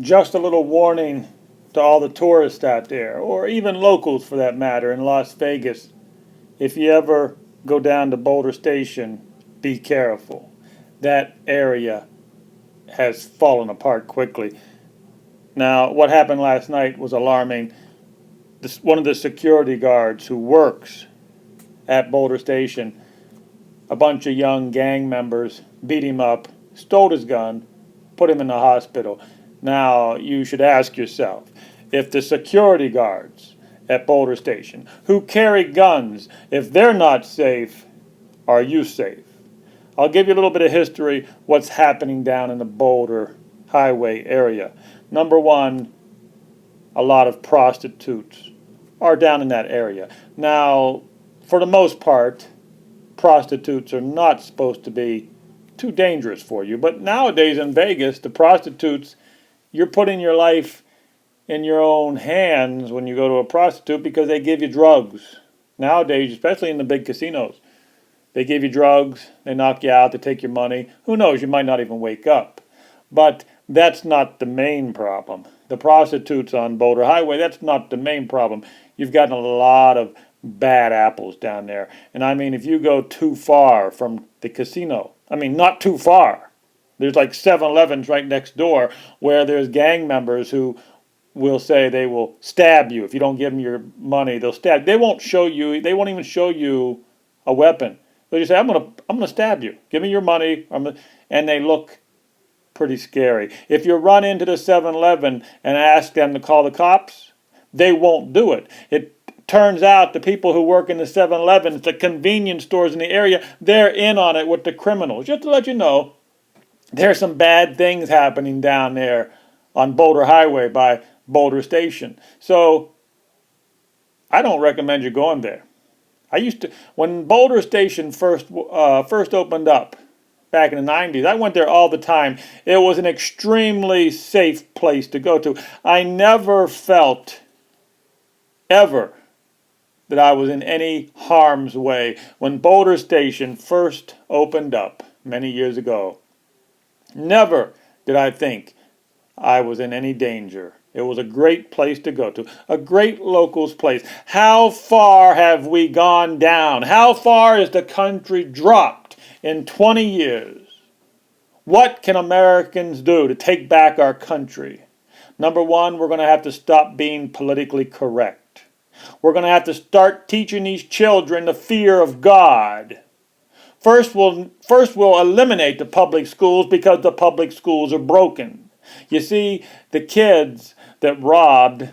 Just a little warning to all the tourists out there, or even locals for that matter, in Las Vegas. If you ever go down to Boulder Station, be careful. That area has fallen apart quickly. Now, what happened last night was alarming. One of the security guards who works at Boulder Station, a bunch of young gang members beat him up, stole his gun, put him in the hospital. Now, you should ask yourself, if the security guards at Boulder Station who carry guns, if they're not safe, are you safe? I'll give you a little bit of history, what's happening down in the Boulder Highway area. Number one, a lot of prostitutes are down in that area. Now, for the most part, prostitutes are not supposed to be too dangerous for you. But nowadays in Vegas, the prostitutes, you're putting your life in your own hands when you go to a prostitute because they give you drugs. Nowadays, especially in the big casinos, they give you drugs, they knock you out, they take your money. Who knows, you might not even wake up. But that's not the main problem. The prostitutes on Boulder Highway, that's not the main problem. You've gotten a lot of bad apples down there. And I mean, if you go too far from the casino, I mean, not too far. There's like 7-Elevens right next door where there's gang members who will say they will stab you. If you don't give them your money, they'll stab. They won't even show you a weapon. They'll just say, I'm gonna stab you. Give me your money. And they look pretty scary. If you run into the 7-Eleven and ask them to call the cops, they won't do it. It turns out the people who work in the 7-Elevens, the convenience stores in the area, they're in on it with the criminals. Just to let you know, there's some bad things happening down there on Boulder Highway by Boulder Station. So I don't recommend you going there. When Boulder Station first opened up back in the 90s, I went there all the time. It was an extremely safe place to go to. I never felt, ever, that I was in any harm's way. When Boulder Station first opened up many years ago, never did I think I was in any danger. It was a great place to go to, a great locals place. How far have we gone down? How far has the country dropped in 20 years? What can Americans do to take back our country? Number one, we're going to have to stop being politically correct. We're going to have to start teaching these children the fear of God. First, we'll eliminate the public schools because the public schools are broken. You see, the kids that robbed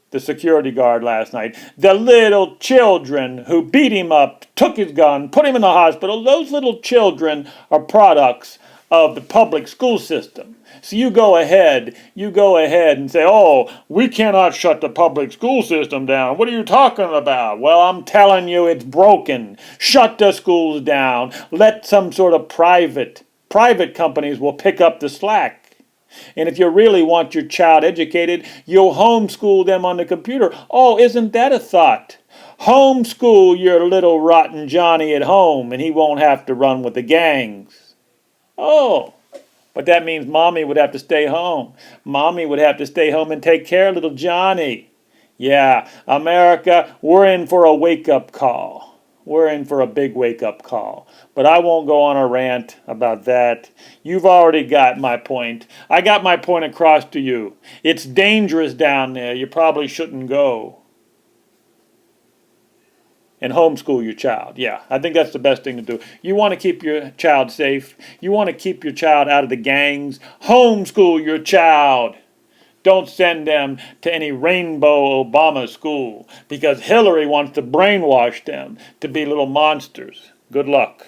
the security guard last night, the little children who beat him up, took his gun, put him in the hospital, those little children are products of the public school system. So you go ahead and say, oh, we cannot shut the public school system down. What are you talking about? Well, I'm telling you, it's broken. Shut the schools down. Let some sort of private companies will pick up the slack. And if you really want your child educated, you'll homeschool them on the computer. Oh, isn't that a thought? Homeschool your little rotten Johnny at home, and he won't have to run with the gangs. Oh, but that means Mommy would have to stay home. Mommy would have to stay home and take care of little Johnny. Yeah, America, we're in for a wake-up call. We're in for a big wake-up call. But I won't go on a rant about that. You've already got my point. I got my point across to you. It's dangerous down there. You probably shouldn't go. And homeschool your child. Yeah, I think that's the best thing to do. You want to keep your child safe. You want to keep your child out of the gangs. Homeschool your child. Don't send them to any Rainbow Obama school because Hillary wants to brainwash them to be little monsters. Good luck.